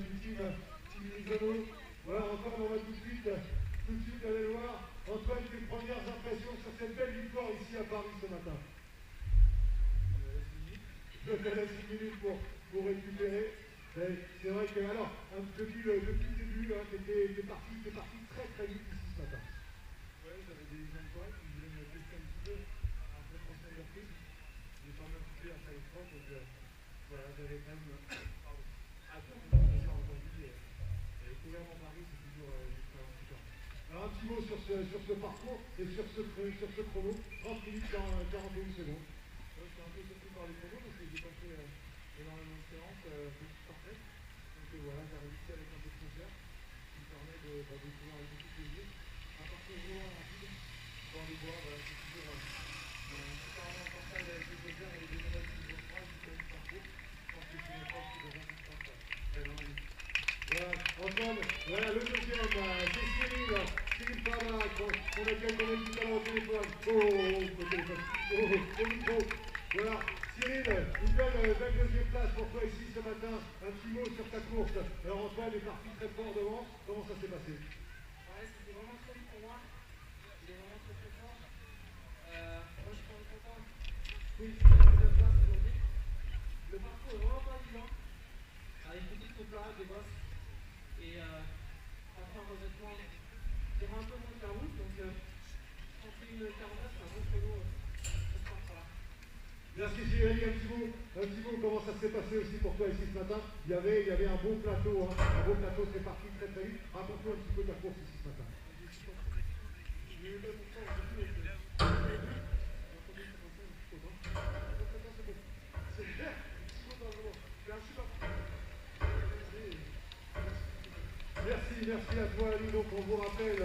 du team Misono. Voilà, Antoine, on va tout de suite aller voir. Antoine, tes premières impressions sur cette belle victoire ici à Paris ce matin. Je te laisse 1 minute pour récupérer. C'est vrai que, alors, depuis le début, t'es parti très vite ici ce matin. Ouais, j'avais des emplois qui voulaient me tester un petit peu, un peu conseil de prise. J'ai pas mal coupé après les trois, donc voilà, j'avais quand même à cœur de faire ça aujourd'hui. Et courir dans Paris, c'est toujours une expérience différente. Alors, un petit mot sur ce parcours et sur ce chrono, 30 minutes 41 secondes. Ouais, j'étais un peu surpris par les chronos parce que j'ai pas fait énormément de séances, beaucoup parfaites. Donc voilà, j'ai réussi avec un peu de concert, qui me permet de pouvoir avec beaucoup de plaisir. Un parcours vraiment rapide, dans les bois, voilà, c'est toujours séparément en partage avec les plaisirs et les bénévoles qui vont faire jusqu'à du parcours. Je pense que c'est une époque qui devient importante. Voilà, Antoine, voilà le deuxième, c'est Cyril Fana, qu'on accueille tout à l'heure au téléphone. Au téléphone, au micro. Voilà, Cyril, une belle deuxième place pour toi ici ce matin. Un petit mot sur ta course. Alors Antoine est parti très fort devant. Comment ça s'est passé? Ouais, c'était vraiment très vite pour moi. Il est vraiment très fort. Moi, je suis content. Oui, c'est la deuxième place aujourd'hui. Le parcours est vraiment pas évident. Avec beaucoup de couplage, des bosses. Et enfin, honnêtement, il y aura un peu moins de la route. Donc, 31,49, c'est un bon chrono. Merci Cyril, un petit mot, comment ça s'est passé aussi pour toi ici ce matin? Il y avait un beau plateau, c'est parti très vite. Raconte-nous un petit peu ta course ici ce matin. J'ai eu 2% aujourd'hui, C'est bien. Merci à toi Ali, donc on vous rappelle,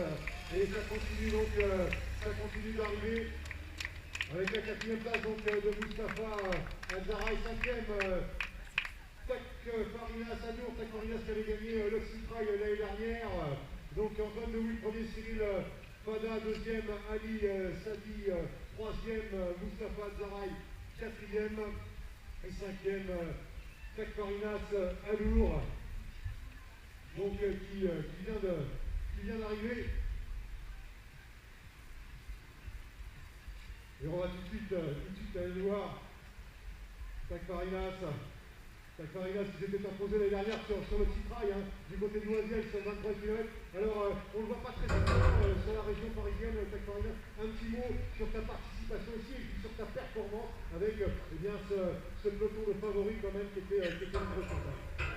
et ça continue d'arriver. Avec la 4e place donc, de Moustapha Alzaraï, 5e, Tac Farinas Adour, Tac Farinas qui avait gagné l'Oxytrail l'année dernière. Donc Antoine de Witt, 1er, Cyril Fada, 2e, Ali Sadi, 3e, Moustapha Alzaraï, 4e et 5e, Tac Farinas Adour, donc qui vient d'arriver. Et on va tout de suite aller voir Tac Farinas qui s'était imposé l'année dernière sur le petit trail, du côté de Noisiel sur 23 km. Alors on ne le voit pas très souvent sur la région parisienne, Tac Farinas. Un petit mot sur ta participation aussi et puis sur ta performance avec ce peloton de favoris quand même qui était une grosse attaque.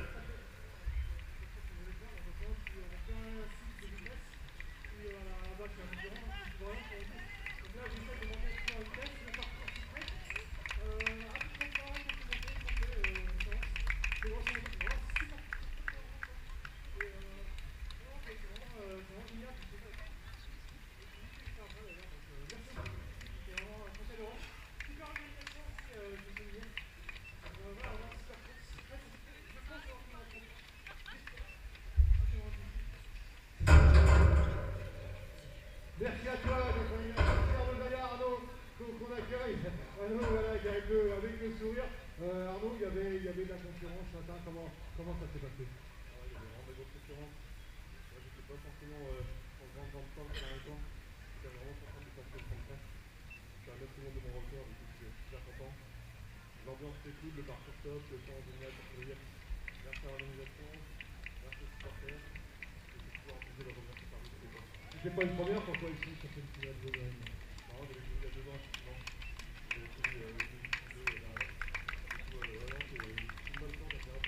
Merci à toi, merci Arnaud Gaillard, Arnaud, qu'on accueille. Arnaud, voilà, avec le sourire. Arnaud, il y avait de la concurrence ce matin, comment ça s'est passé? Ouais, il y avait vraiment de la grosse concurrence. Moi, je n'étais pas forcément en grande forme pour l'instant. J'étais vraiment content de passer le 35. Je suis à 9 secondes de mon record, du coup, je suis super content. L'ambiance était cool, le parcours top, le temps génial pour courir. Merci à l'organisation, merci aux supporters. Et de pouvoir imposer le revenir sur Paris, c'était top. C'était pas une première pour toi ici sur cette finale de l'OM? Non, j'avais couru il y a 2 ans, effectivement. J'avais couru le 2022 derrière. Du coup, vraiment, c'est une bonne chance à faire.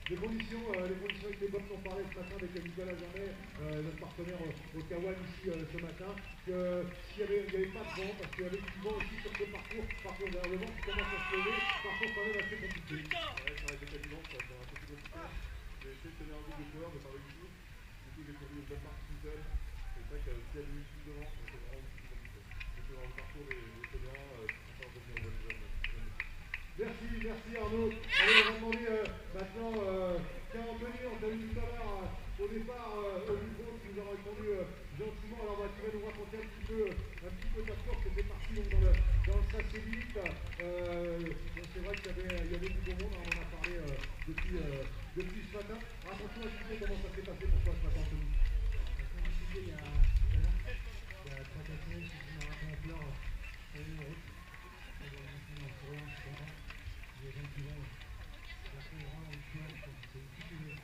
Les conditions étaient bonnes, on parlait ce matin avec Nicolas Jamais, notre partenaire au Kawan ici ce matin, que s'il n'y avait pas de vent, parce qu'il y avait du vent aussi sur ce parcours vers le vent qui commence à se lever, parcours quand même assez compliqué. Ouais, ça aurait été quasiment, ça aurait été un peu plus compliqué. J'ai essayé de tenir un groupe de coureurs, mais pas réussi. Du coup, j'ai couru une bonne partie tout seul. C'est vrai qu'il y avait une minute devant, donc c'est vraiment plus compliqué. J'ai fait dans le parcours des Ténéens, pour faire revenir aux bonnes zones. Merci Arnaud. Allez, on va demander maintenant Anthony, on t'a vu tout à l'heure au départ au micro, qui nous a répondu gentiment. Alors tu vas nous raconter un petit peu ta course, c'était parti donc, dans le satellite. C'est vrai qu'il y avait du bon monde, on en a parlé depuis depuis ce matin. Raconte-nous un petit peu comment ça s'est passé pour toi ce matin, Anthony. Comme je disais il y a 3-4 semaines, je suis venu marathon en pleurs sur une route. Je suis en souriant, je suis content. Les gens qui vont, ça fait vraiment une finale, c'est une petite idée.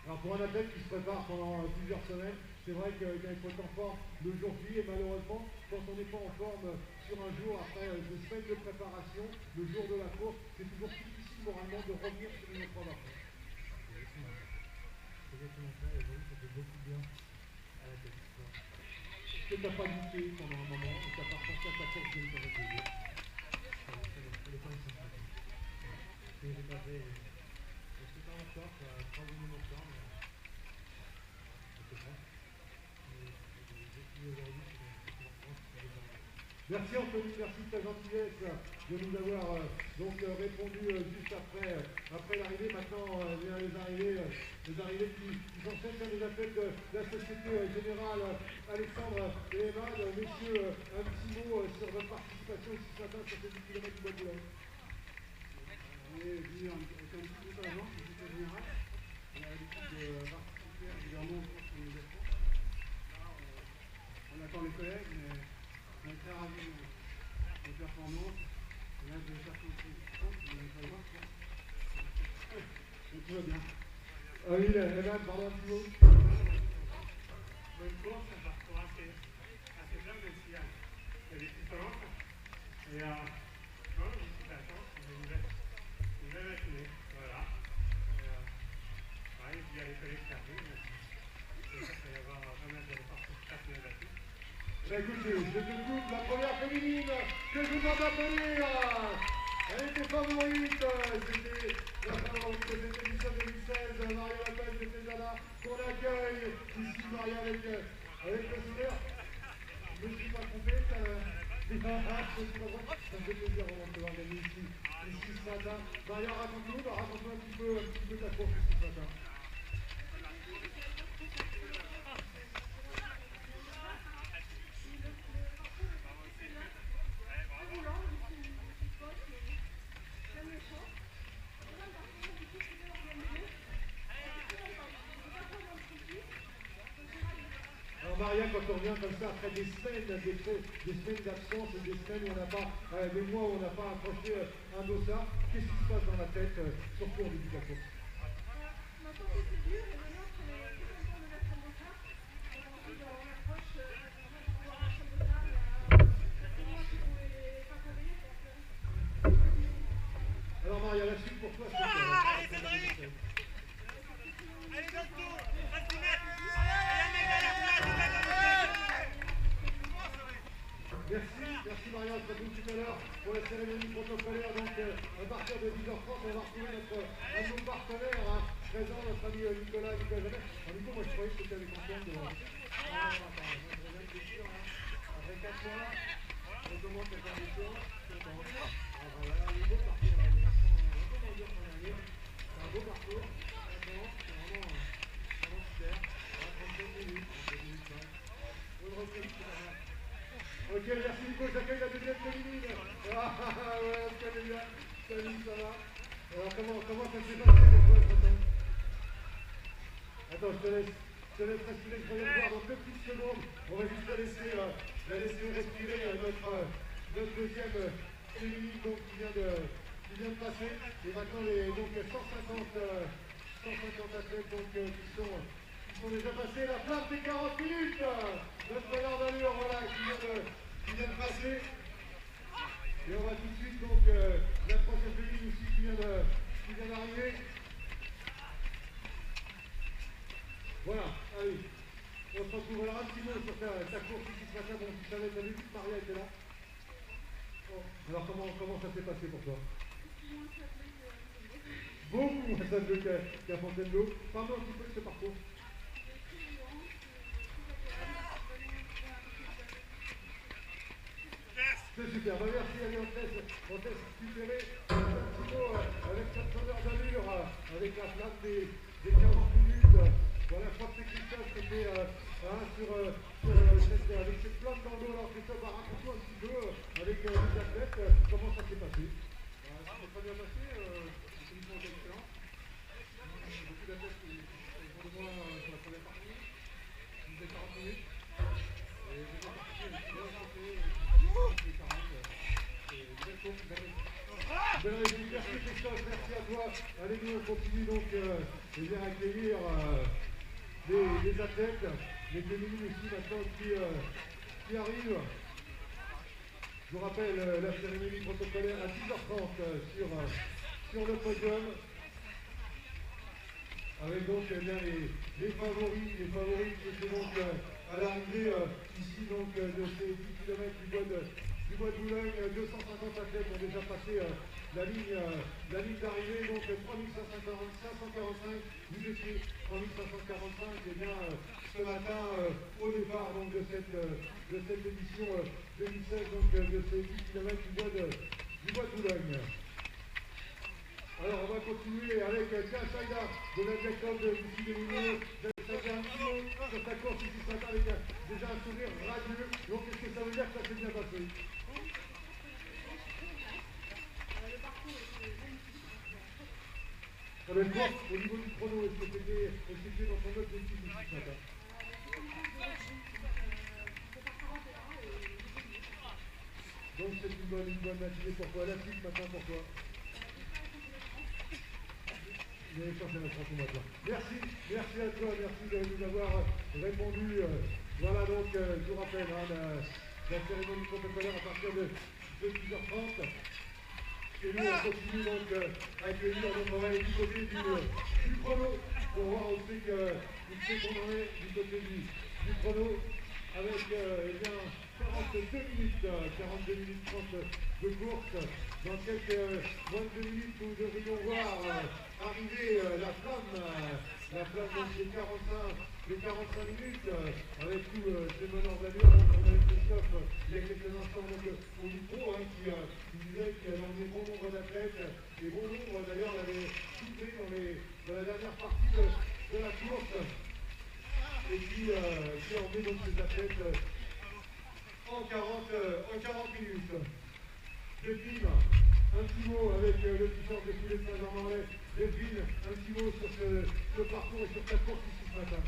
Alors pour un athlète qui se prépare pendant plusieurs semaines, c'est vrai qu'il faut être en forme le jour J et malheureusement, quand on n'est pas en forme sur un jour après 2 semaines de préparation, le jour de la course, c'est toujours difficile moralement de revenir sur une épreuve après. C'est exactement ça, et aujourd'hui ça fait beaucoup de bien à la tête. Est-ce que tu n'as pas douté pendant un moment, ou tu n'as pas repensé à ta course de l'intérêt de jeu? Les points sont pas bons. Ce que j'ai pas fait, c'est pas en retard, ça a 3 minutes en retard, mais c'est pas. Mais aujourd'hui, c'est en France, c'est pas. Merci Anthony, merci de ta gentillesse de nous avoir répondu juste après l'arrivée. Maintenant, vient les arrivées qui s'enchaînent sur les athlètes de la Société Générale. Alexandre et Emma, messieurs, un petit mot sur votre participation ici ce matin sur ces 10 km du Bois de Boulogne. On est venu avec un petit groupe à l'avance, Société Générale. On a l'habitude de participer régulièrement aux courses organisation. On attend les collègues, mais on est très ravis de performances. On a de faire compétition, mais on va voir quoi. Donc tout va bien. Ah oui, Emma, pardon, un petit mot. Bonne course, un parcours assez plein, même s'il y a des différences. Et non, je suis pas chance, on a une belle matinée, voilà. Et puis il y a les collègues qui arrivent, il va y avoir pas mal de participation là-dessus. Écoutez, je te coupe la première féminine que je vous demande d'applaudir. Elle était favorite, c'était la favorite de cette édition 2016, Maria Lopez de Pesana, qu'on accueille ici, Maria, avec le sourire. Je ne me suis pas trompé, ça me fait plaisir vraiment de l'avoir gagné ici ce matin. Maria, raconte-nous un petit peu ta course ici ce matin. Maria, quand on revient comme ça après des semaines d'absence et des semaines où on n'a pas, des mois où on n'a pas accroché un dossard, qu'est-ce qui se passe dans la tête, surtout au début de la course? Ma santé c'est dur et maintenant on est très content de mettre un dossard. Ensuite on approche pour pouvoir mettre un dossard. Il y a 4 mois qui ne pouvaient pas courir. Alors Maria, la suite pour toi, c'est Allez Cédric! Allez dans le tour! Reste 10 mètres! Merci Maria, on se retrouve tout à l'heure pour la cérémonie protocolaire. Donc à partir de 10h30, on va retrouver un de nos partenaires présent, notre ami Nicolas Jamet. Alors Nico, moi je croyais que tu avais conscience de... Après 4 mois, on commence à faire des choses. Voilà, un beau parcours. Comment dire son dernier? C'est un beau parcours. C'est vraiment super. 37 minutes, 5. On le reprise, c'est pas mal. Ok, merci Nico, j'accueille la deuxième féminine. Ah ouais, on se connaît bien. Salut, ça va? Alors comment ça s'est passé pour toi ce matin? Attends, je te laisse respirer, je reviens te voir dans 2 petites secondes. On va juste la laisser respirer notre deuxième féminine donc, qui vient de passer. Et maintenant, donc 150 athlètes donc, qui sont déjà passés. La flamme des 40 minutes. Notre meneur d'allure, voilà, qui vient de passer. Et on va tout de suite donc la troisième féminine aussi qui vient d'arriver. Voilà, allez. On se retrouve alors un petit mot sur ta course ici ce matin. Bon, tu savais, t'as vu que Maria était là. Oh. Alors comment ça s'est passé pour toi? Beaucoup moins sableux qu'à Fontainebleau. Parle-moi un petit peu de ce parcours. C'est super, bah merci, allez, on te laisse récupérer un petit mot avec cette honneur d'allure, avec la flamme des 40 minutes. Voilà, je crois que c'est Christophe qui était avec cette flamme dans l'eau. Alors Christophe, raconte-nous un petit peu avec les athlètes, comment ça s'est passé? Ça s'est très bien passé, les conditions étaient excellentes. Beaucoup Allez, nous on continue donc et bien accueillir les athlètes, les féminines aussi maintenant qui arrivent. Je vous rappelle la cérémonie protocolaire à 10h30 sur le podium. Avec donc eh bien, les favoris qui étaient donc à l'arrivée ici donc, de ces 10 km du bois de Boulogne. 250 athlètes ont déjà passé la ligne d'arrivée, donc 3545, vous étiez 3545 et bien ce matin au départ donc, de cette édition 2016 donc, de ces 10 km du bois de Boulogne. Alors on va continuer avec Saïda de la Jacob de Lucie Desmoulineaux. Saïda un petit mot sur sa course ici ce matin avec déjà un sourire radieux. Donc qu'est-ce que ça veut dire que ça s'est bien passé? Le parcours était magnifique. Sur le course, au niveau du chrono, est-ce que c'était dans ton objectif ici ce matin? Donc c'est une bonne matinée pour toi. La suite ce matin pour toi. Merci à toi, merci de nous avoir répondu. Voilà donc, je vous rappelle, la cérémonie protocolaire à partir de 10h30. Et nous, on continue donc à accueillir, donc on va aller du côté du chrono pour voir où c'est qu'on en est du côté du chrono avec eh bien, 42 minutes 30 de course. Dans quelques moins de 2 minutes, nous devrions voir arriver la flamme donc les 45 minutes avec tous ces meneurs d'allure. On a eu Christophe il y a quelques instants donc, au micro qui disait qu'il y avait bon nombre d'athlètes et bon nombre d'ailleurs l'avait soufflé dans la dernière partie de la course et qui emmenait donc ces athlètes en 40 minutes. Delphine, un petit mot avec le t-shirt de Poulet de Saint-Germain-en-Laye. Delphine, un petit mot sur ce parcours et sur ta course ici ce matin.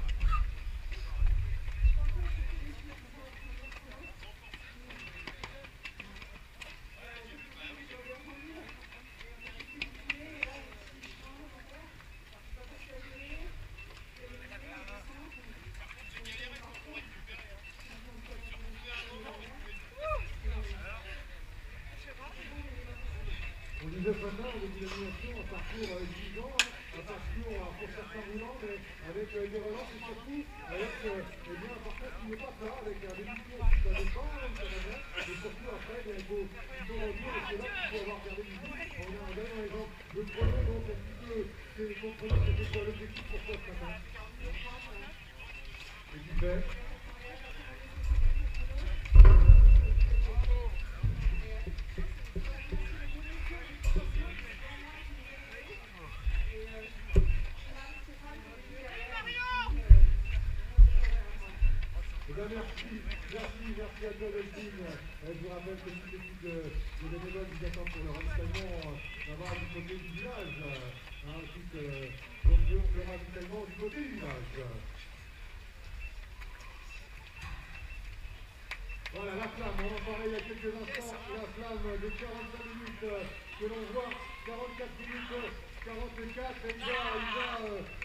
On disait ce matin, avec une animation, un parcours exigeant, un parcours pour certains roulants, mais avec des relances et surtout avec eh bien, un parcours qui n'est pas plat, avec un début de course qui va descendre, ça va bien, et surtout après, il faut revenir, et c'est là qu'il faut avoir gardé du but. On a un bel exemple de chrono, donc un petit peu, c'est comprenez, c'était quoi l'objectif pour toi ce matin? Et tu fais merci à toi Delphine. Je vous rappelle que toute l'équipe de bénévoles vous attend pour le ravitaillement là-bas du côté du village. Ensuite, donc le ravitaillement du côté du village. Voilà la flamme, on en parlait il y a quelques instants, la flamme de 45 minutes que l'on voit, 44 minutes 44, il va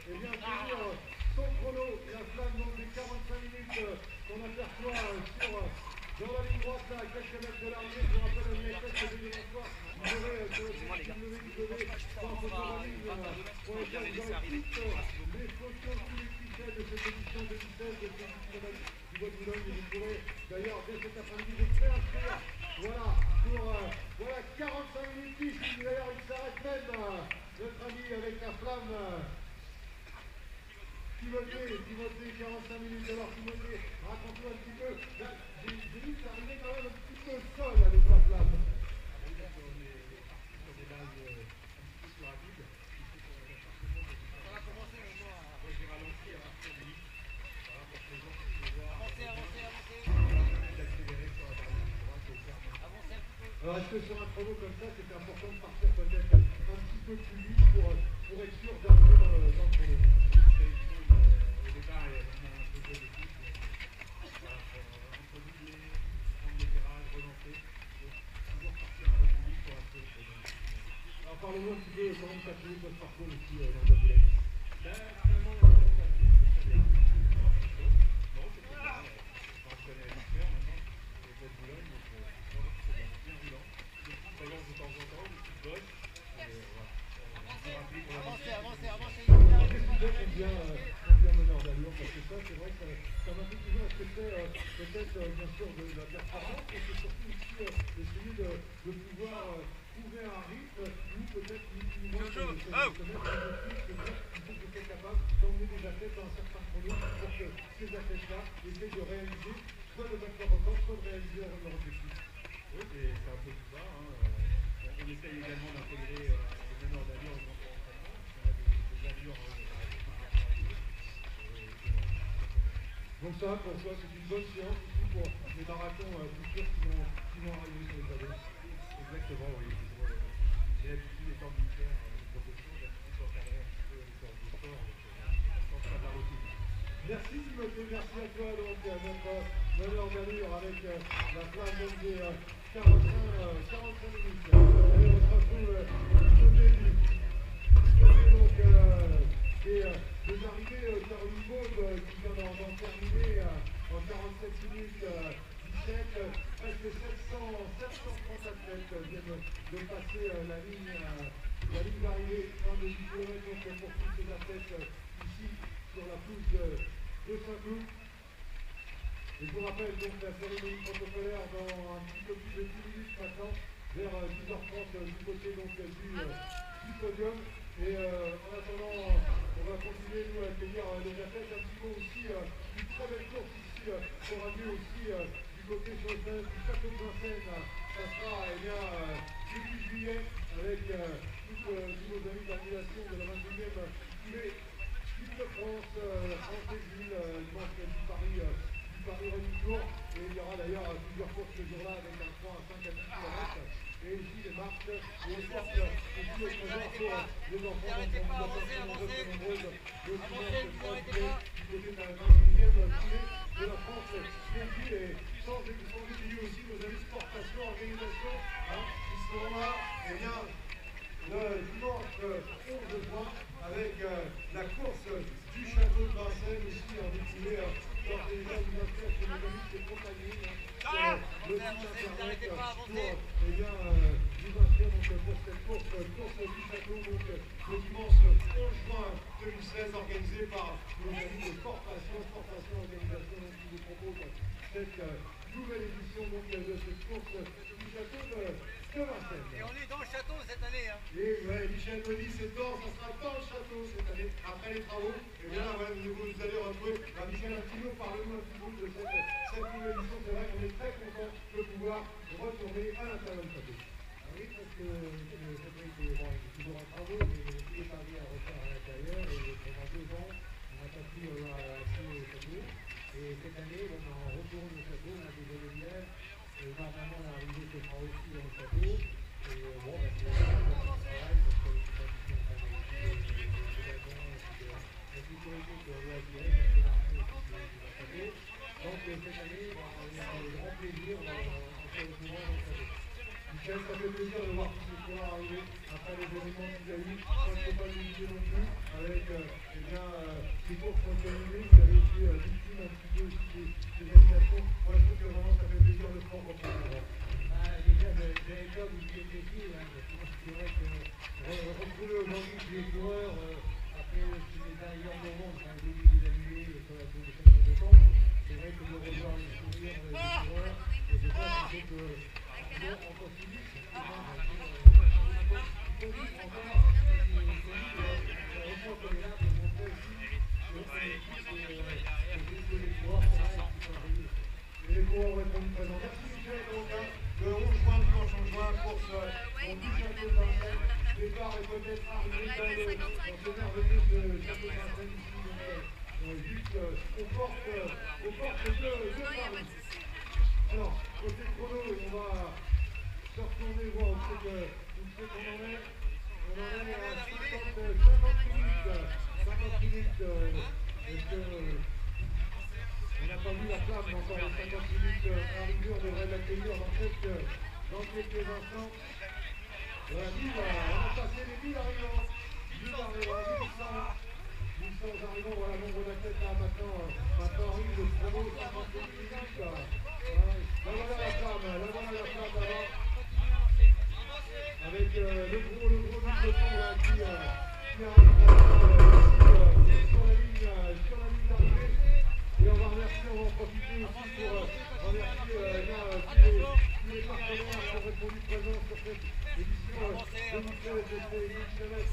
eh bien finir son chrono, la flamme donc des 45 minutes qu'on aperçoit dans la ligne droite là, à quelques mètres de l'arrivée. Je vous rappelle un IFS de Bénéventois, vous aurez sur le site www.photoraline.fr, vous aurez toutes les photos, tous les clichés de cette édition 2016 de ce km du bois de Boulogne et vous pourrez d'ailleurs dès cet après-midi vous préinscrire. Voilà, pour voilà 45 minutes 10, d'ailleurs il s'arrête même notre ami avec la flamme. Timothée, 45 minutes. Alors Timothée, raconte-nous un petit peu. J'ai vu que ça arrivait quand même un petit peu seul avec la flamme. On est parti sur des bases un petit peu plus rapides. Ça va commencer maintenant. Moi j'ai ralenti à partir du 8. Voilà, pour que les gens puissent voir. Avancez. D'accélérer sur la barrière droite et faire. Avancez un petit peu. Alors est-ce que sur un chrono comme ça, c'était important de partir peut-être un petit peu plus vite pour être sûr d'arriver dans le chrono? Au départ, il y a vraiment un peu de plus. Voilà, entre doubler, prendre des virages, relancer. Donc, toujours partir un peu plus vite pour rester au chrono. Alors parlons-nous un petit peu comment tu as trouvé votre parcours ici dans le Boulay? Finalement, la course a été très bien. Non, c'est très bien. Je connais par cœur maintenant. Les Bois de Boulogne, donc c'est bien roulant. Je balance de temps en temps, des petites bosses. Et voilà. Avancez. Qu'est-ce qui fait qu'on devient meneur d'allure? Parce que ça, c'est vrai que ça m'a fait toujours accepter peut-être bien sûr de la performance, mais c'est surtout aussi essayer de pouvoir trouver un rythme ou peut-être ni moins que se mettre un objectif, se dire qu'il faut que je sois capable d'emmener des athlètes dans un certain chrono pour que ces athlètes-là essayent de réaliser soit de battre leur record, soit de réaliser leur objectif. Oui, c'est un peu tout ça. On essaye également d'intégrer les meneurs d'allure aux entraînements. On a des allures Donc ça, pour toi, c'est une bonne séance aussi pour les marathons futurs qui vont arriver sur les tableaux. Exactement, oui. J'ai l'habitude des temps militaires de profession, d'habitude d'encadrer un petit peu les séances de sport, donc ça change pas de la routine. Merci Timothée, merci à toi donc notre meneur d'allure avec la place donc des 45 minutes. Allez, on se retrouve du côté donc des arrivées Caroline Baud qui vient d'en terminer en 47 minutes 17, presque 730 athlètes viennent de passer la ligne d'arrivée, 1,2 km donc pour tous ces athlètes ici sur la pelouse de Saint-Cloud. Et je vous rappelle donc la cérémonie protocolaire dans un petit peu plus de 10 minutes maintenant, vers 10h30 du côté donc du podium. Et en attendant, on va continuer nous à accueillir les athlètes un petit peu aussi une très belle course ici qui aura lieu aussi du côté sur le stade du Château de Vincennes. Ça sera début juillet avec tous nos amis d'organisation de la 22e Coupe de France, France des Villes, dimanche du Paris Running Tour. Et il y aura d'ailleurs plusieurs courses ce jour-là avec un 3 à 5 à 10 km. Et aussi les marches et les portes aussi au présent pour les enfants. Donc on vous attend très nombreuses le dimanche 3 juillet du côté de la 21e tournée de la France des Villes. Et sans oublier aussi nos amis Sportation, organisation qui seront là. Et bien, le dimanche 11 juin avec la course du Château de Vincennes ici en découlé dans les gens du inscrire chez nos amis qui est compagnie le site internet pour vous inscrire donc pour cette course du Château donc le dimanche 11 juin 2016 organisée par nos amis de Sportation organisation donc, qui vous propose cette nouvelle édition donc de cette course du Château de Vincennes. Et on est dans le château cette année. Et ouais, Michel me dit c'est temps, ça sera dans le château cette année, après les travaux. Et bien là, ouais, vous allez retrouver Michel un petit mot, parle-nous un petit peu de cette nouvelle édition. C'est vrai qu'on est très content de pouvoir retourner à l'intérieur du château. Oui, parce que c'est vrai que bon, c'est toujours en travaux, mais tous les pavés à refaire à l'intérieur. Et pendant 2 ans, on n'a pas pu avoir accès au château. Et cette année, on retourne au château, on a des événements. Et normalement, l'arrivée se fera aussi dans le château. Et bon, c'est un travail parce que c'est pas du tout en train de wagons et la sécurité qu'on doit assurer parce que l'armée est aussi du château. Donc cette année, on a le grand plaisir de se retrouver dans le château. Michel, ça fait plaisir de voir tous ces soirs arriver après les événements qu'il y a eu. Ça ne faut pas l'oublier non plus avec les courses organisées. Vous avez été victime un petit peu aussi des animations. Moi, je trouve que vraiment ça fait plaisir de se rendre compte. Déjà, j'avais peur du pied précis. C'est vrai que retrouver aujourd'hui les coureurs, après les arrivées en novembre, quand j'ai vu les annulés sur la tour de 5 décembre, c'est vrai que de revoir les sourires des coureurs, et c'est ça qui fait que on continue. Les coureurs vont être présents. Merci Michel. Donc, le 11 juin, dimanche 11 juin, course du Château de Vincennes. Départ est peut-être arrivé dans ce merveilleux Château de Vincennes ici. Donc, juste aux portes de Paris. Alors, côté chrono, on va se retourner voir où c'est qu'on en est. On en est à 50 minutes. Est-ce que on n'a pas vu la flamme encore les 50 minutes arrivées, on devrait l'accueillir dans quelques instants. Voilà, 1000, on a passé les 1000 arrivants. 1000 arrivants, 1100 arrivants, voilà, nombre d'athlètes là maintenant. Maintenant arrive le chrono, 50 minutes. Là voilà la flamme là-bas. Avec le gros peloton là qui arrive ici sur la ligne d'arrivée. Et on va en profiter aussi pour remercier tous les partenaires qui ont répondu présents sur cette édition 2013 de ces 1000 km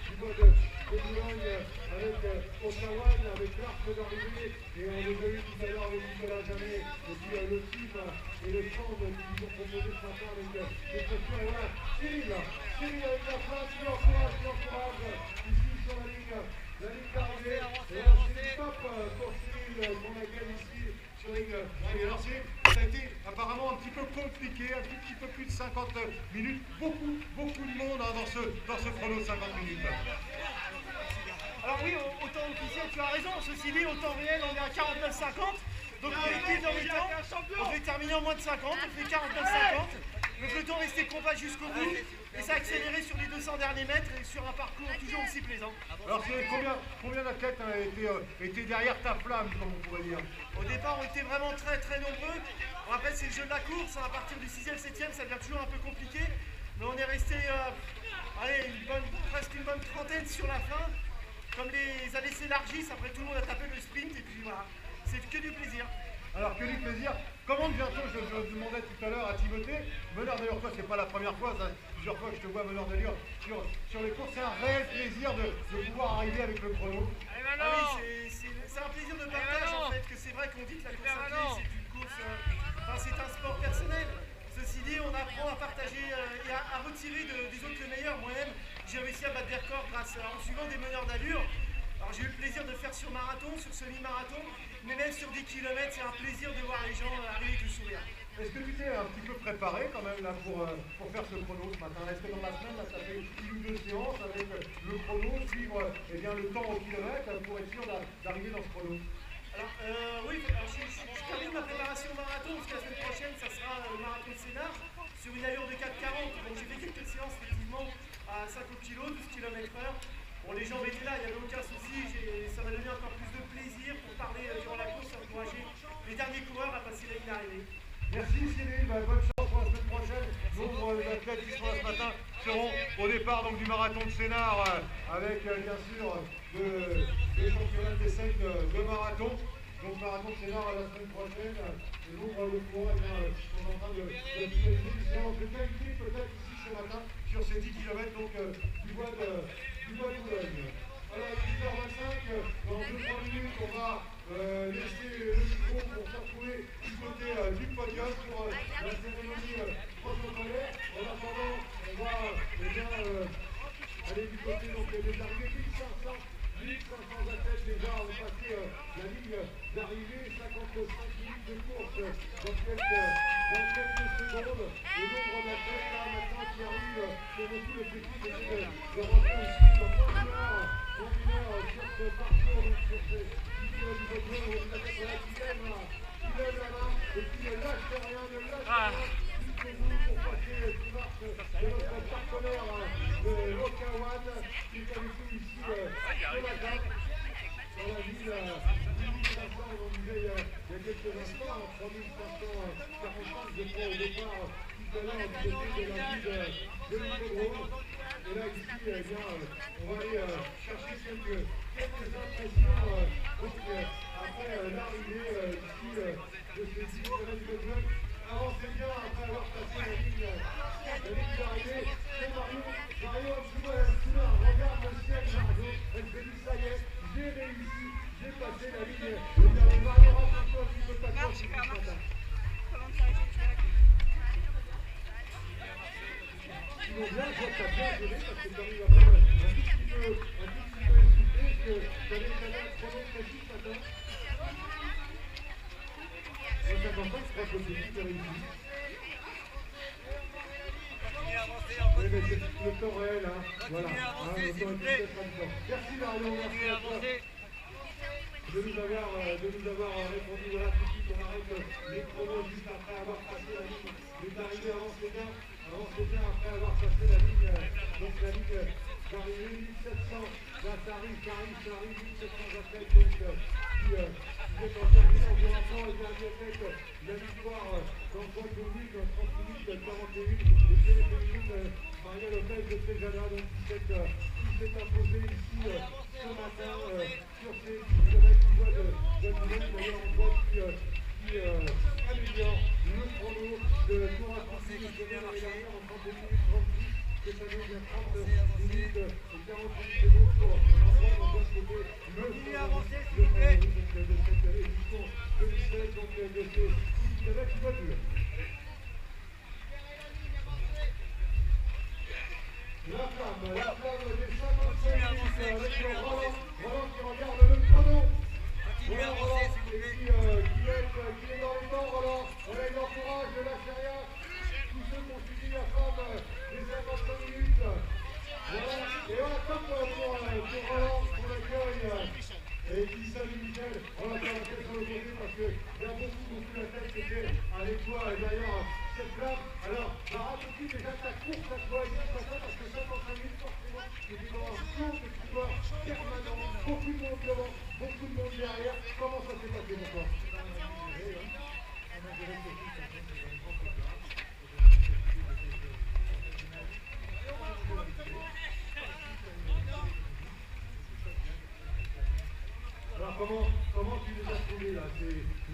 du mois de Boulogne avec Ottawa, avec l'arc d'arrivée. Et on les a eu tout à l'heure avec Nicolas Jamet, et puis le team et le stand qui nous ont proposé ce matin avec des questions. Et voilà, Cyril avec la flamme qui encourage ici sur la ligne d'arrivée. Et là, c'est top pour Cyril qu'on accueille ici sur la ligne d'arrivée. Alors ça a été apparemment un petit peu compliqué, un tout petit peu plus de 50 minutes. Beaucoup de monde dans ce chrono de 50 minutes. Alors oui, au temps officiel, tu as raison. Ceci dit, au temps réel, on est à 49,50. Donc on est dans le temps. On devait terminer en moins de 50. On fait 49,50. Le peloton restait compact jusqu'au bout. Et ça a accéléré sur les 200 derniers mètres et sur un parcours toujours aussi plaisant. Alors c'est combien d'athlètes étaient derrière ta flamme, comme on pourrait dire? Au départ, on était vraiment très nombreux. On rappelle, c'est le jeu de la course. À partir du 6e, 7e, ça devient toujours un peu compliqué. Mais on est resté presque une bonne trentaine sur la fin. Comme les allées s'élargissent, après tout le monde a tapé le sprint et puis voilà, c'est que du plaisir. Alors que du plaisir, comment devient-on, je demandais tout à l'heure à Timothée, meneur d'allure, toi c'est pas la première fois, ça, plusieurs fois que je te vois meneur d'allure sur les courses, c'est un réel plaisir de pouvoir arriver avec le chrono. Ah oui, c'est un plaisir de partage en fait, que c'est vrai qu'on dit que la course à pied c'est une course, c'est un sport personnel. Ceci dit, on apprend à partager et à retirer des autres le meilleur. Moi-même, j'ai réussi à battre des records en suivant des meneurs d'allure. Alors j'ai eu le plaisir de faire sur marathon, sur semi-marathon, mais même sur 10 km, c'est un plaisir de voir les gens arriver avec le sourire. Est-ce que tu t'es un petit peu préparé quand même là pour faire ce chrono ce matin? Est-ce que dans la semaine, là, ça fait une ou deux séances avec le chrono, suivre le temps au kilomètre pour être sûr d'arriver dans ce chrono? Alors oui, je termine ma préparation marathon parce que la semaine prochaine ça sera le marathon de Sénart sur une allure de 4,40. Donc j'ai fait quelques séances effectivement à 50 kg, 12 km/h. Bon, les jambes étaient là, il n'y avait aucun souci, ça m'a donné encore plus de plaisir pour parler durant la course, encourager les derniers coureurs à passer la ligne d'arrivée. Merci Cyril, bonne chance pour la semaine prochaine. Nombre d'athlètes qui sont là ce matin seront au départ donc, du marathon de Sénart avec bien sûr le championnat d'essai de marathon. Donc marathon de Sénart la semaine prochaine. Et donc le coureur sont en train de finaliser une séance de qualité peut-être ici ce matin sur ces 10 km donc, du bois de Boulogne. Alors à 10h25, dans 2-3 minutes, on va laisser le micro pour se retrouver du côté du podium pour la cérémonie protocolaire. En attendant, on va aller du côté donc, des arrivées. 1500 athlètes déjà ont passé la ligne d'arrivée, 55 minutes de course dans quelques secondes. Le nombre d'athlètes là maintenant qui arrivent, c'est aussi l'objectif de rentrer ici dans une heure sur ce parcours, sur ces 10 km du podium, où les athlètes là qui lèvent la main et qui ne lâchent rien, jusqu'au bout pour passer sous marche de notre partenaire de Lokawan qui est avec nous ici sur la table. Dans la ville, 1500, on disait il y a quelques instants, 3545 je crois au départ, tout à l'heure du côté de la ville de l'Hippodrome. Et là ici, on va aller chercher quelques impressions après l'arrivée ici de ces 10 km de club. Avancez bien après avoir passé la ligne d'arrivée. C'est Mario, regarde le ciel, Mario. Elle se dit ça y est, j'ai réussi, j'ai passé la ligne. Et Mario, raconte-toi un petit peu ta course ce matin. Sinon bien, je vois que tu as bien géré parce que tu arrives à faire un tout petit peu essoufflé, parce que tu avais une année chrono précis ce matin. 55, je crois que l'objectif est réussi. Oui, mais c'est le temps réel, hein. Voilà. Merci Mario, merci à toi de nous avoir répondu. Voilà, tout de suite, on arrête les chronos juste après avoir passé la ligne d'arrivée avant, c'est bien. avancez bien après avoir passé la ligne, donc la ligne d'arrivée 1700. Là, ça arrive, 1700 athlètes, donc qui est en terminant en vous rappelant le dernier athlète, la victoire dans le point de vue, dans 30 minutes 41, et c'est les féminines Maria Lopez de Tejana, donc qui s'est imposée ici ce matin sur ces 10 km du voie de Lyon. D'ailleurs, on voit qui améliore le chrono de tour accompli de l'année dernière en 32 minutes 36. Cette année, bien 30 minutes et 48 secondes pour Antoine Côté, le favori de cette édition 2016, donc de ces 10 km du voie de Lyon. La flamme des 55 minutes avec Roland qui regarde le chrono. Voilà Roland qui est dans les temps, Roland. Voilà, il encourage, ne lâche rien. Tous ceux qui ont suivi la flamme des 55 minutes. Voilà, et voilà, top pour Roland, pour l'accueil. Et qui salue Michel. Voilà, ça va faire sur le côté parce qu'il y a beaucoup la tête, c'était avec toi derrière cette flamme. Alors, on a raccourci déjà ta course à toi ici ce matin parce que 55 minutes, forcément, c'était dans un flot de coureurs permanent, beaucoup de monde devant, beaucoup de monde derrière. Comment ça s'est passé pour toi? Alors comment tu les as trouvés là? Tu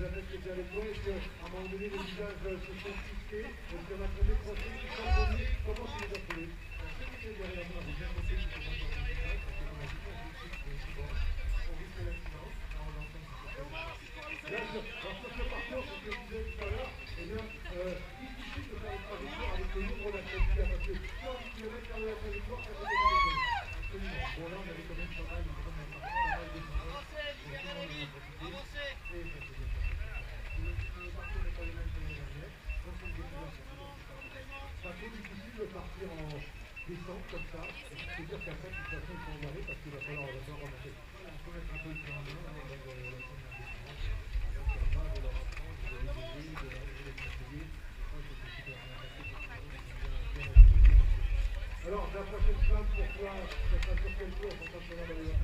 as fait ce que tu avec toi, est-ce qu'à un moment donné les visages se sont crispés? Est-ce qu'il y en a des crochets qui sont revenus? Comment tu les as trouvés? Ceux qui étaient derrière moi, j'ai bien compris que c'était pas dans le visage, parce que dans la vie, on risque l'accident, on l'entend qui se fait. Là, sur ce parcours, ce que je disais tout à l'heure, eh bien, il suffit de faire une trajectoire avec le nombre d'athlètes qu'il y a, parce que si on dit km faire la trajectoire, ça fait des kilomètres. Absolument. Bon là, on avait quand même pas mal de c'est un peu difficile de partir en descente comme ça. C'est sûr qu'après, de toute façon, il faut en aller parce qu'il va falloir remonter. On peut mettre un peu le plan en main dans la première descente. Donc, il y a pas de leur apprendre, de leur aider, de leur conseiller. Je crois que c'est super bien passé. Alors, la prochaine flamme pour toi, ça sera sur quel tour pour championnat d'ailleurs?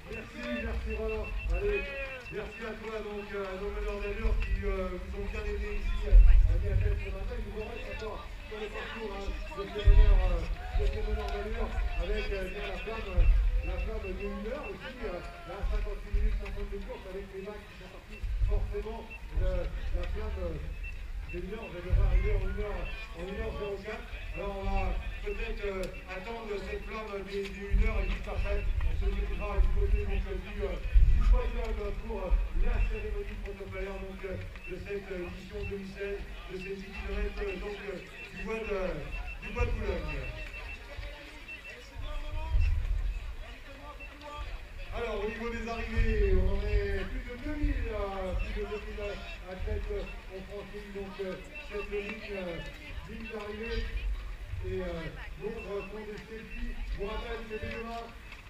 Merci Roland. Allez, merci à toi donc à nos meneurs d'allure qui vous ont bien aidé ici à BFF ce matin. Ils nous en restent encore sur le parcours de ces meneurs d'allure avec la flamme de 1 heure aussi, là 58 minutes 50 de course avec les vagues qui sont partis forcément la flamme de 1 heure, devrait arriver en 1h04. Alors on va peut-être attendre cette flamme des 1 heure et juste après on se dirigera du côté donc, du podium pour la cérémonie protocolaire donc, de cette édition 2016 de ces 10 km donc, du bois de Boulogne. Alors au niveau des arrivées, on est plus de 2000 athlètes ont franchi donc cette ligne d'arrivée et nombre font des selfies. Je vous rappelle que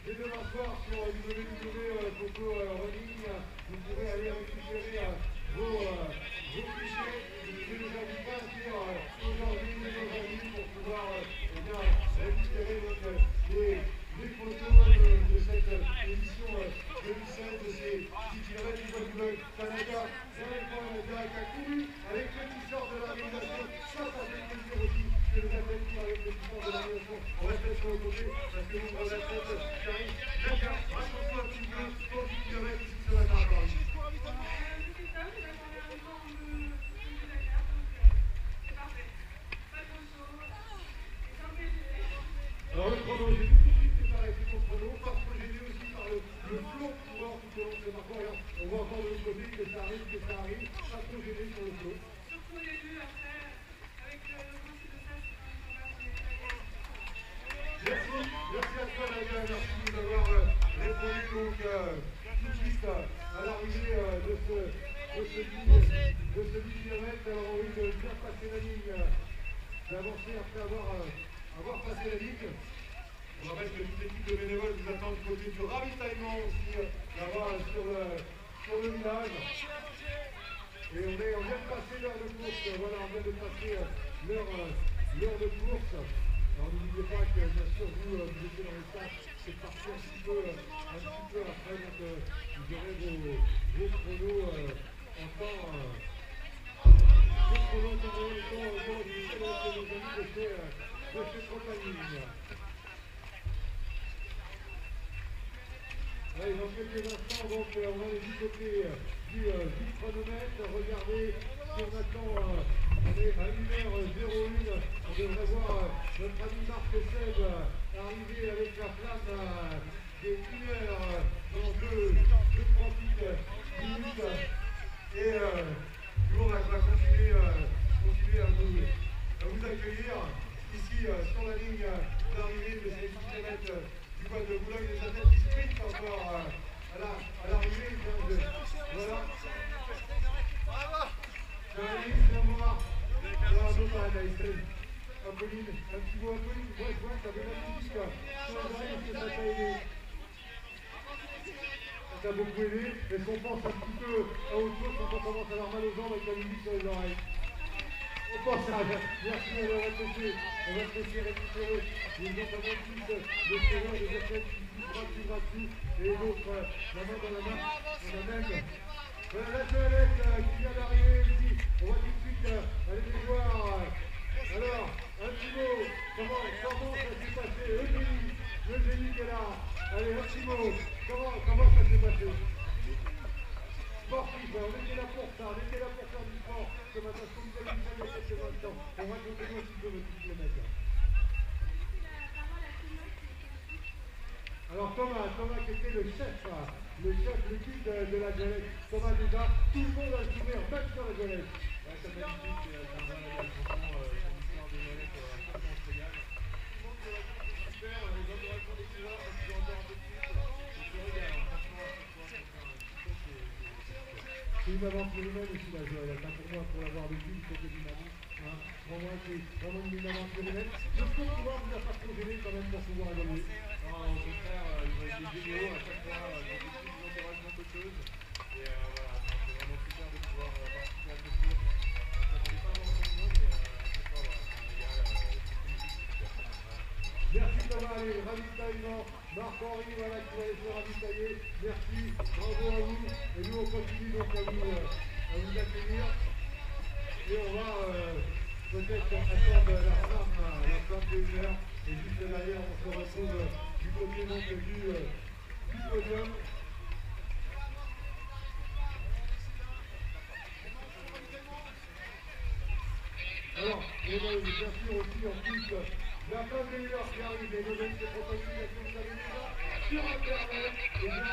dès demain soir sur www.coco running, vous pourrez aller récupérer vos fichiers. Je ne vous invite pas à inscrire aujourd'hui pour pouvoir récupérer les photos de cette édition 2016 de ces 10 km du Bois du Boulogne. Tanaka, a couru avec le t-shirt de l'organisation. Ça fait plaisir aussi que les athlètes qui avec le t-shirt de l'organisation. On reste sur le côté parce que nombre d'athlètes qui arrivent. Tanaka, raconte-nous un petit peu pour 10 km ici ce matin à Paris. Alors le chrono, j'ai tout de suite préparé mon chrono, parce que j'ai vu aussi par le flot courant tout au long de ce parcours. Alors, on voit encore de l'autre côté que ça arrive, pas trop gêné sur le flot. Surtout les deux après, avec le principe de ça, c'est Merci à toi Nadia, merci de nous avoir répondu donc tout de suite à l'arrivée de ce 10 km. Alors envie de bien passer la ligne, d'avancer après avoir passé la ligne. On rappelle que toute l'équipe de bénévoles vous attend du côté du ravitaillement aussi, là-bas sur le village. Et on vient de passer l'heure de course, voilà, on vient de passer l'heure de course. Alors n'oubliez pas que bien sûr vous étiez dans les stades, c'est parti un petit peu après, donc vous aurez vos chronos en temps. Vos chronos en temps officiel avec nos amis de chez Compagnie. Allez, dans quelques instants, donc on va aller du côté du chronomètre. Regardez, si on attend, on est à 1h01, on devrait voir notre ami Marc Seb arriver avec la flamme des 1h dans 2-3 minutes. Et nous, on va continuer à vous accueillir ici sur la ligne d'arrivée de ces 10 km du Bois de Boulogne, des athlètes qui sprintent encore à l'arrivée. Voilà. Apolline, un petit mot Apolline, moi je vois que ça fait la musique. Est-ce que ça t'a aidé? Ça t'a beaucoup aidé? Est-ce qu'on pense un petit peu à autre chose quand on commence à avoir mal aux jambes avec la musique sur les oreilles? On pense à rien. Merci, on va réfléchir, récupérer les autres plus de terrain, des athlètes qui suivent gratuit, et les autres, la main dans la main, on a même voilà, la toilette qui vient d'arriver ici. On va tout de suite aller les voir. Alors, un petit mot, comment ça s'est passé? Eugénie qui est là. Allez, un petit mot, comment ça s'est passé? Sportif, on était là pour ça, on était là pour faire du sport ce matin, comme vous avez dit ça il y a quelques instants. On va continuer un petit peu votre kilomètre. Alors Thomas qui était le chef, le guide de la Golette. Thomas déjà, tout le monde a le sourire, même sur la Golette. Ouais, comme d'habitude, c'est un vrai régal, franchement, c'est une histoire de Golette, un peu on se régale. Tout le monde se régale, c'est super, les encouragements des coureurs, parce qu'ils ont encore un peu de suite, on se régale, franchement, à chaque fois, c'est une aventure humaine aussi la Golette, pour moi, pour l'avoir vécu, il faut que dynamique. Pour moi, c'est vraiment une aventure humaine. Je trouve que pouvoir vous a pas trop gêné quand même pour pouvoir évoluer. non, au contraire, ils ont été géniaux à chaque fois, j'ai beaucoup plus d'encouragement qu'autre chose. Et voilà, c'est vraiment super de pouvoir participer à ce cours. Ça ne fait pas vraiment tout le monde, mais à chaque fois, voilà, c'est un régal, Merci Thomas, allez, ravitaillement. Marc-Henri, voilà, qui va aller se ravitailler. Merci, bravo à vous. Et nous, on continue donc à vous accueillir. Et on va peut-être attendre la flamme des heures. Et juste derrière, on se retrouve du côté donc du podium. Alors, on va bien sûr aussi en plus la femme des heures qui arrive, les nouvelles propositions, vous savez déjà, sur Internet, et bien,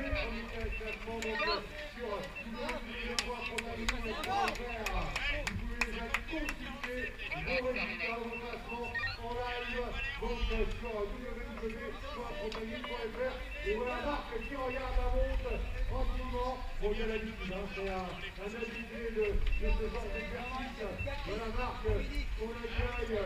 les premiers classements, donc sur www.protagoniste.fr, vous pouvez déjà consulter vos résultats, vos classements en live, donc sur www.protagoniste.fr, et voilà Marc qui regarde la montre tranquillement. Bon, il y a l'habitude, c'est un habitué de ce genre d'exercice. Voilà Marc, on accueille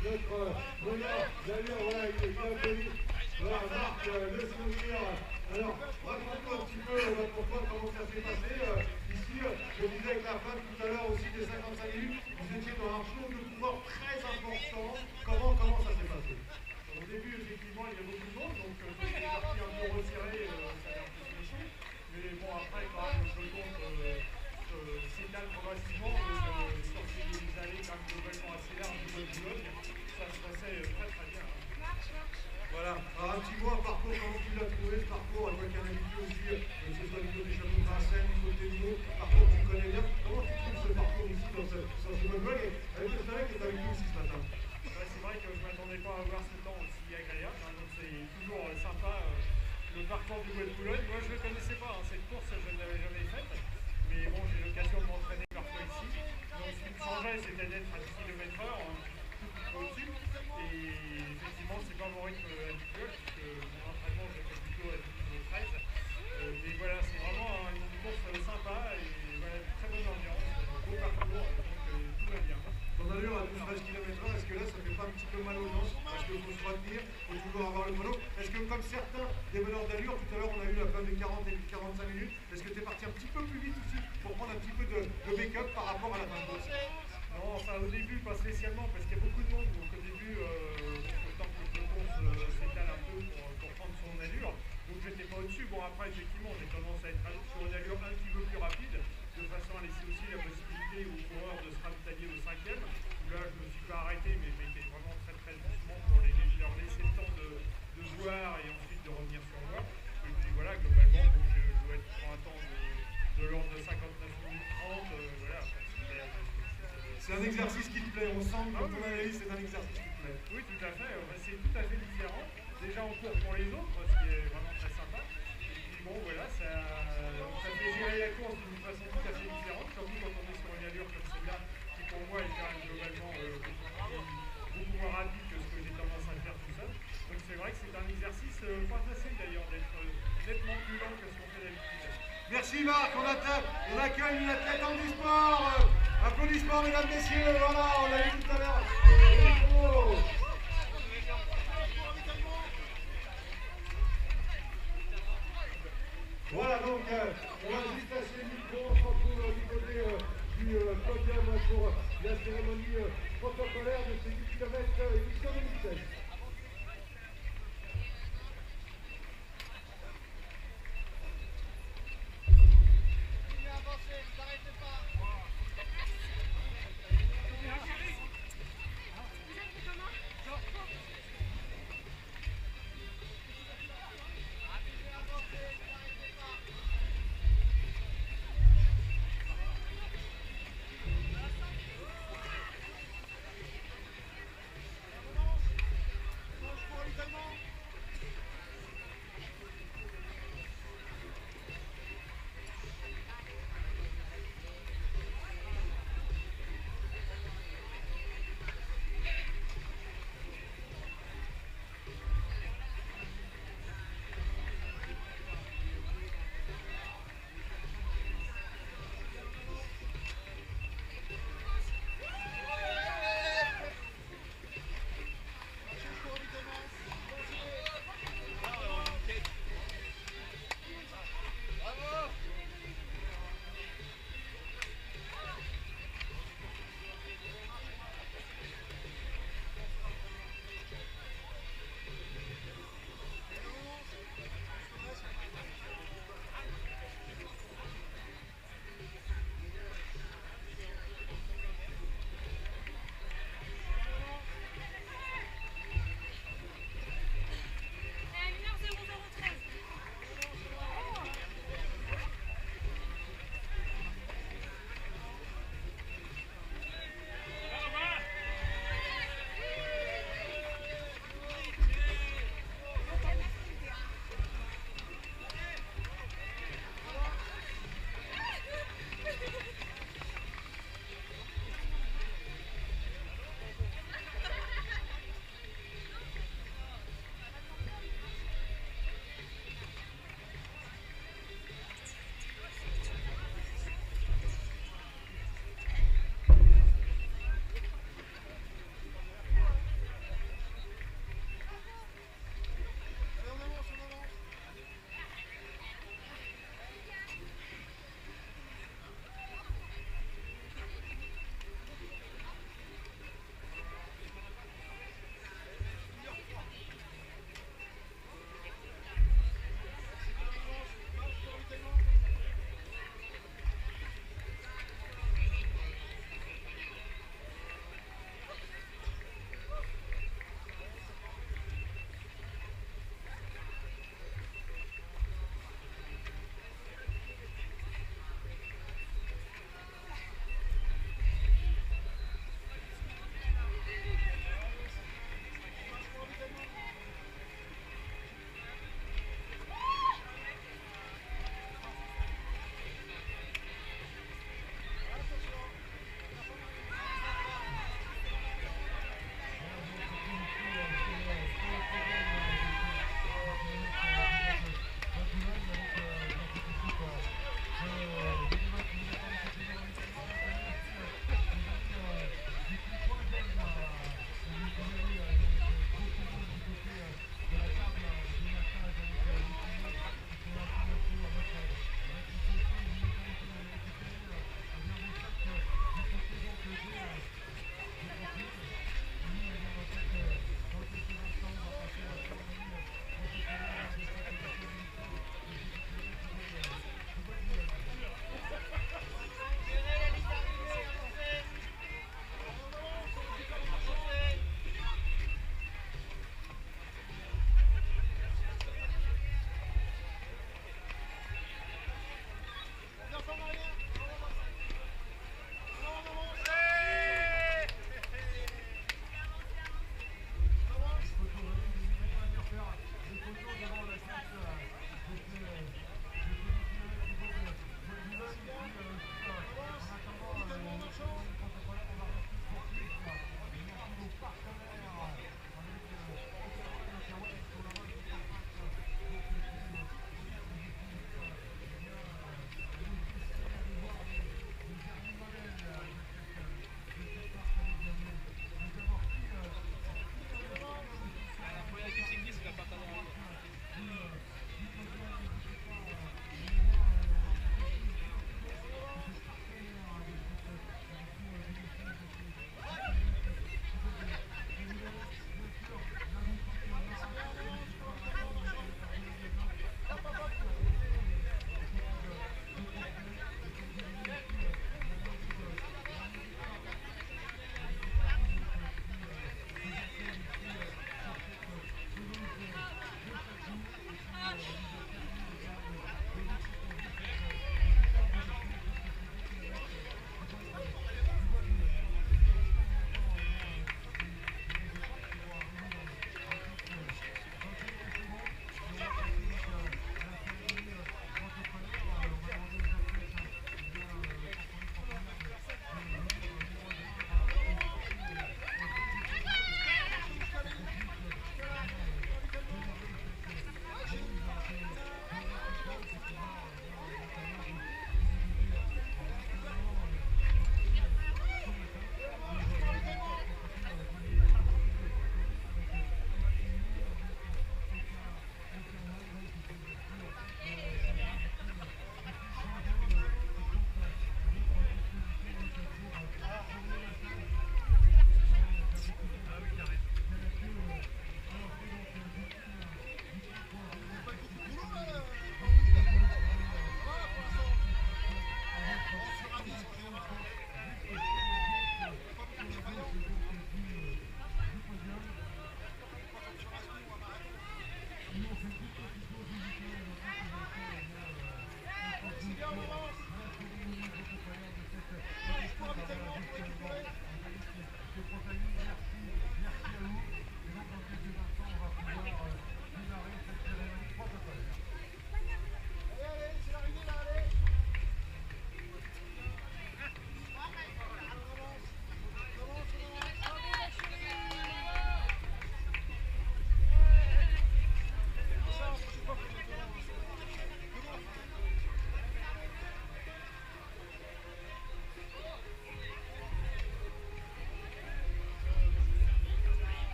notre bonheur d'ailleurs, voilà, il est bien connu. Voilà, Marc, le sourire. Alors, raconte-nous un petit peu pourquoi, comment ça s'est passé. Ici, je disais avec la femme tout à l'heure aussi des 55 minutes, vous étiez dans un flot de pouvoir très important. Comment ça s'est passé? Au début, effectivement, il y a beaucoup de monde, donc j'étais parti un peu retiré, ça a un peu séché. Mais bon, après, quand même, le peloton s'étale progressivement, sur ces allées quand même globalement assez larges de Boulogne, ça se passait très très bien. Voilà, alors un petit mot, un parcours, comment tu l'as trouvé ce parcours, à toi qui es un habitué aussi, que ce soit du côté Château Vincennes, du côté de nous, parcours que tu connais bien, comment tu trouves ce parcours ici dans ce Bourgogne? Et je savais que tu as eu tout aussi ce matin. C'est vrai que je ne m'attendais pas à voir ce temps aussi agréable, hein, donc c'est toujours sympa le parcours du Bois de Boulogne. Moi je ne le connaissais pas, hein, cette course je ne l'avais jamais faite, mais bon j'ai l'occasion de m'entraîner parfois ici. Donc ce qui me changeait c'était d'être à 10 km/h, un tout petit peu au-dessus, et effectivement c'est pas mon rythme habituel, puisque mon entraînement je fais plutôt à 10 km/13. Mais voilà, c'est vraiment une course sympa et voilà, très bonne ambiance, beau parcours, donc tout va bien. Ton allure à 12-13 km/h, est-ce que là ça fait pas un petit peu peu mal aux jambes, parce qu'il faut se retenir, il faut toujours avoir le chrono. Est-ce que comme certains des meneurs d'allure, tout à l'heure on a eu la fin des 40 et 45 minutes, est-ce que tu es parti un petit peu plus vite aussi pour prendre un petit peu de backup par rapport à la fin de course? Non, enfin au début pas spécialement, parce qu'il y a beaucoup de monde, donc au début, autant que le course s'étale un peu pour prendre son allure, donc j'étais pas au-dessus. Bon après effectivement j'ai tendance à être sur une allure un petit peu plus rapide, de façon à laisser aussi la possibilité aux coureurs de se ravitailler au 5e. Là je me suis pas arrêté, mais j'étais vraiment très très doucement pour leur laisser le temps de voir et ensuite de revenir sur moi. Et puis voilà, globalement, donc, je dois être sur un temps de l'ordre de 59 minutes 30, voilà. C'est un exercice qui te plaît, on sent que ton analyse c'est un exercice qui te plaît. Oui, tout à fait, c'est tout à fait différent. Déjà en cours pour les autres, ce qui est vraiment très sympa. Et puis bon, voilà, ça fait gérer la course d'une façon tout à fait différente, surtout quand on est sur une allure comme celle-là, qui pour moi est quand même globalement beaucoup moins rapide que ce que j'ai tendance à faire tout seul. Donc c'est vrai que c'est un exercice pas facile d'ailleurs d'être nettement plus lent que ce qu'on fait d'habitude. Merci Marc, on accueille une athlète en du sport. Applaudissements mesdames, messieurs, voilà, on l'a vu tout à l'heure. Voilà donc, on va juste lâcher le micro, on se retrouve du côté du podium pour la cérémonie protocolaire de ces 10 km édition 2016.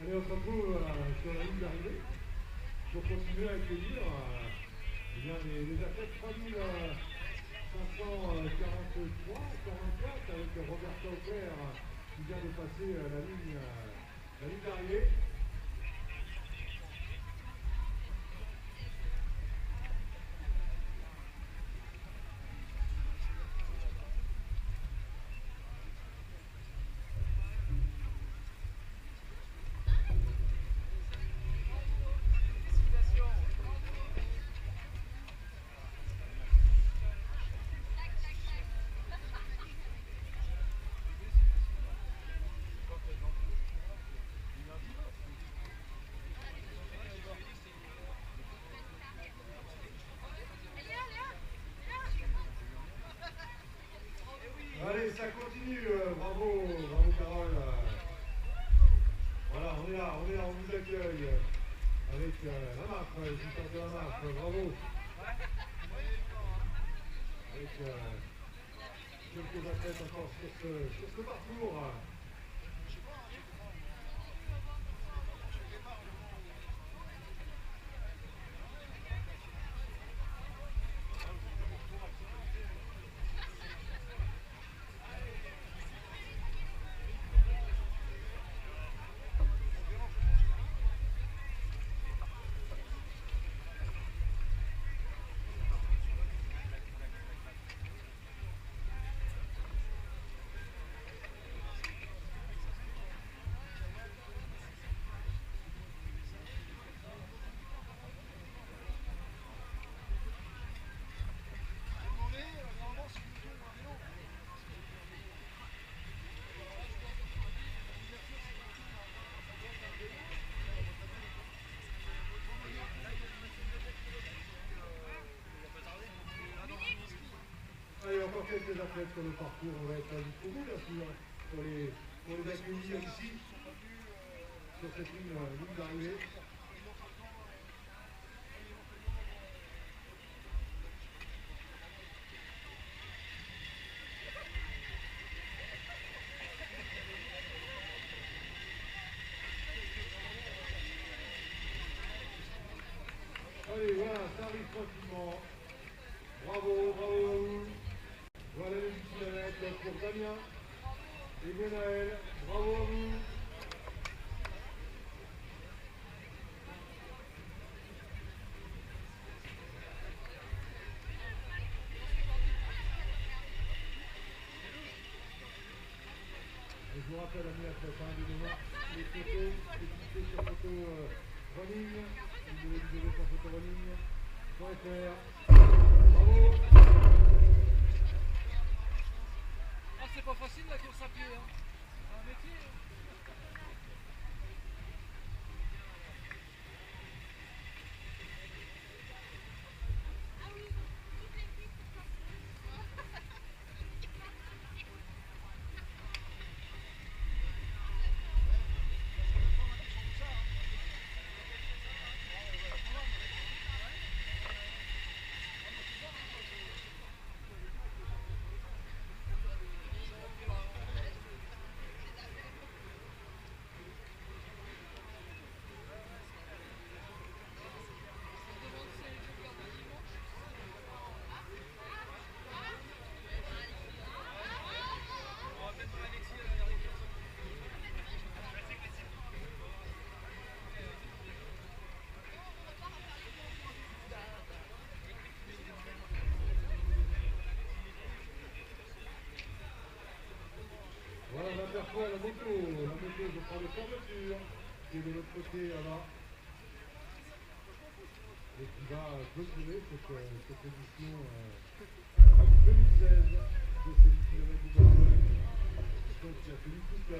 Allez, on se retrouve sur la ligne d'arrivée pour continuer à accueillir eh bien, les athlètes 3543, 44 avec Roberto Auclair qui vient de passer la ligne d'arrivée. Allez, ça continue, bravo Carole. Voilà, on est là, on vous accueille avec la marque, les histoires de la marque, bravo. Avec quelques athlètes encore sur ce parcours. Allez, encore quelques athlètes sur le parcours, on va être à jusqu'au bout bien sûr, pour les accueillir ici, sur cette ligne d'arrivée. Allez, voilà, ça arrive tranquillement. Bravo à vous. Voilà les 10 km pour Damien et Gwenaël. Bravo à vous. Et je vous rappelle, amis athlètes, de mémoire, les photos, les cliquez sur photo running, www.photorunning.fr. Bravo. Ah, c'est pas facile la course à pied, hein. C'est un métier. Voilà, on aperçoit la moto, je prends le fermeture, qui est de l'autre côté là-bas, et qui va clôturer cette édition 2016 de ces 10 km du Barcelone. Donc il a tenu toutes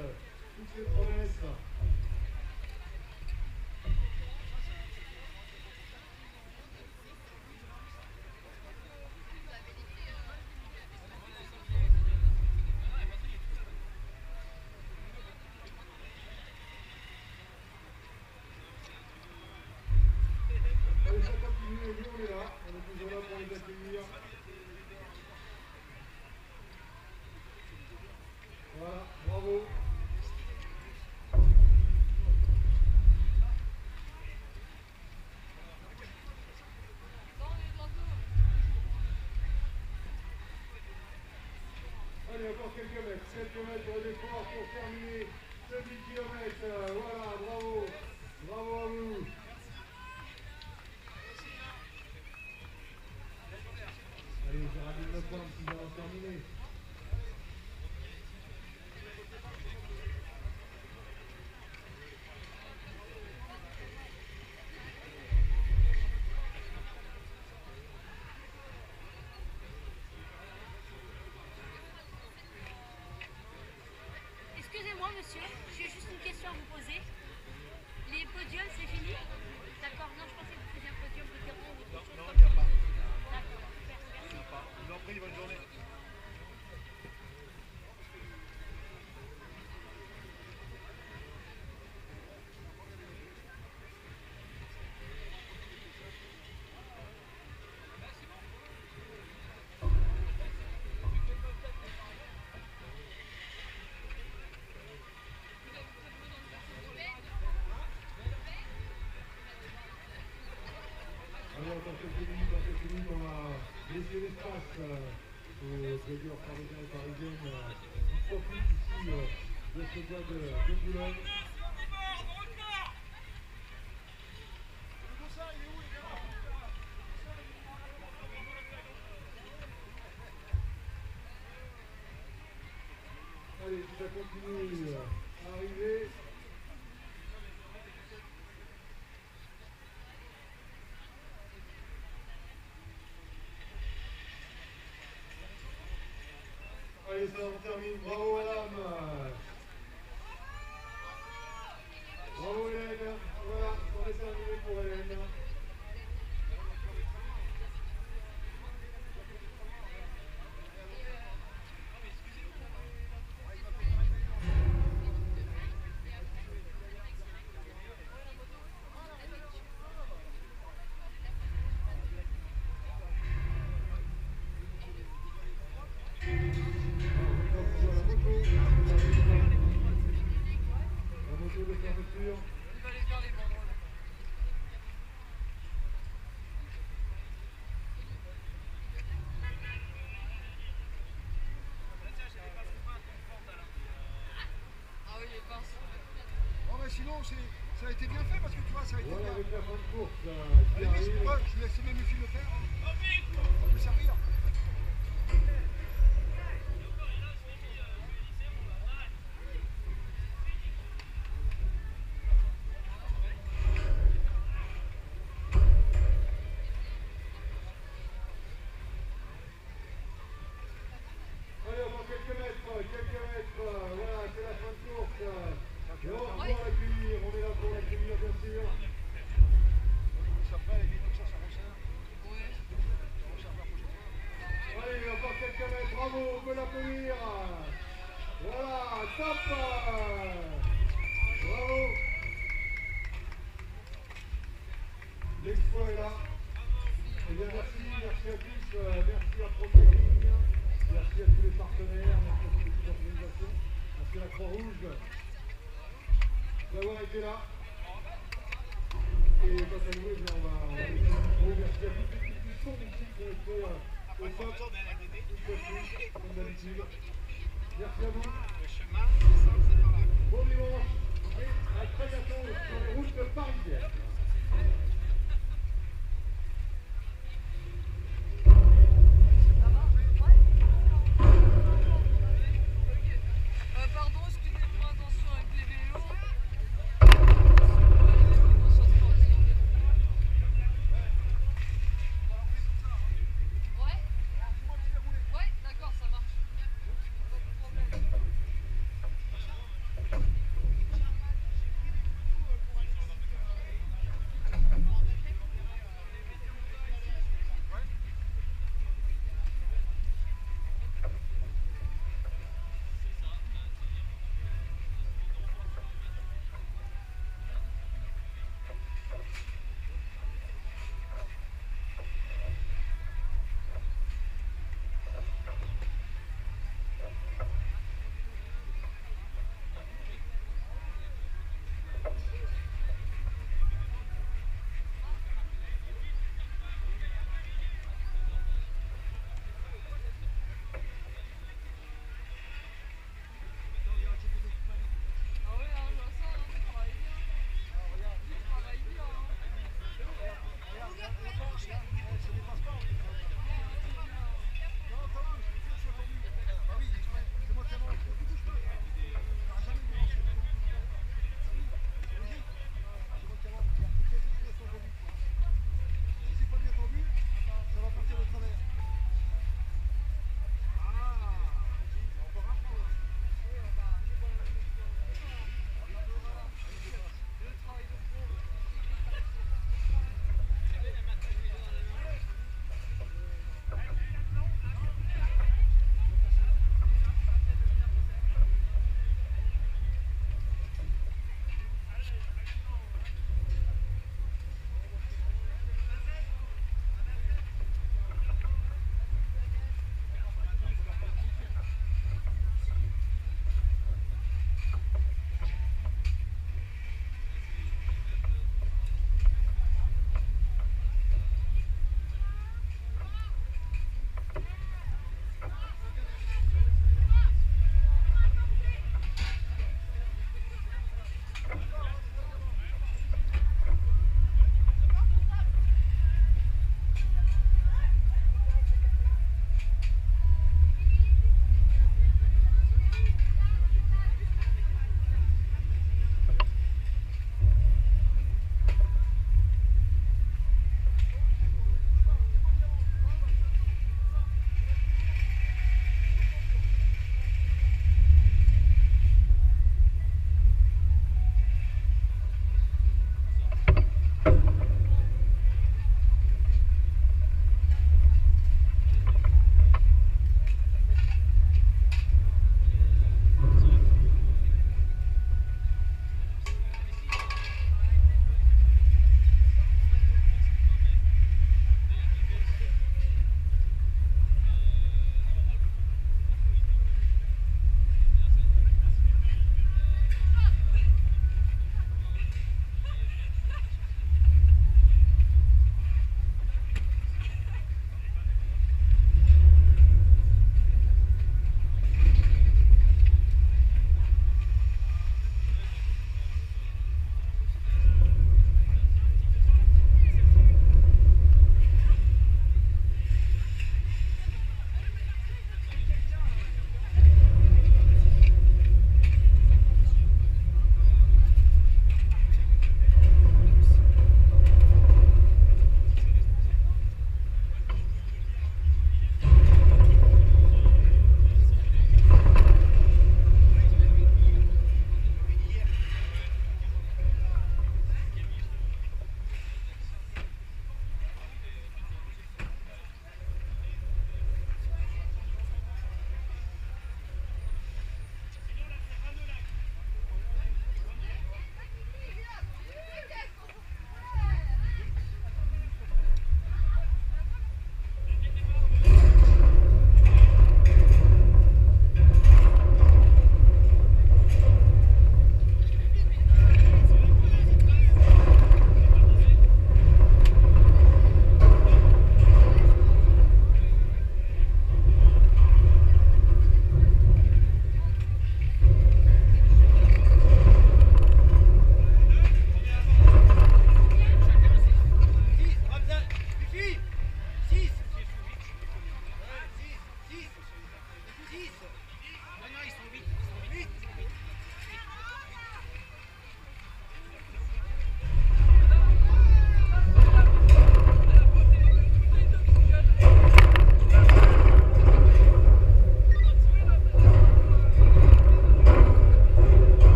les promesses. Allez, ça continue, et nous on est là, on est toujours là pour les accueillir. Voilà, bravo. fort pour terminer ce 10 km. Voilà, bravo. Bravo à vous. Allez, Géraldine Lepointe qui va en terminer. Excusez-moi monsieur, j'ai juste une question à vous poser. Les podiums c'est fini? D'accord, non je pensais que vous faisiez un podium vétéran ou autre chose. Non, il n'y a pas. D'accord, super, merci. Je vous en prie, bonne journée. Alors, dans quelques minutes, on va laisser l'espace aux grégoires parisiens et parisiennes qui profitent ici de ce bois de Boulogne. Allez, ça continue à arriver. Allez, ça on termine. Bravo madame. Bravo Hélène. Voilà, on est terminé pour Hélène. Sinon, ça a été bien fait parce que tu vois, ça a été voilà, bien. avec la fin de course, qui Allez, arrive. ouais, je laisse même les filles le faire. Ça peut servir. Allez, encore quelques mètres, voilà, c'est la fin de course. Et on va pouvoir l'accueillir, on est là pour l'accueillir bien sûr. Après, les filles, ça resserre. Allez, encore quelques mètres, bravo, on peut l'applaudir. Voilà, top. Bravo. L'exploit est là. Eh bien, merci à tous, merci à Première Ligne, merci à tous les partenaires, merci à toutes les organisations, merci à la Croix-Rouge d'avoir été là. Et quant à nous, eh bien, on va merci à toutes les équipes du son ici qui ont été au top, comme d'habitude. Merci à vous. Bon dimanche et à très bientôt.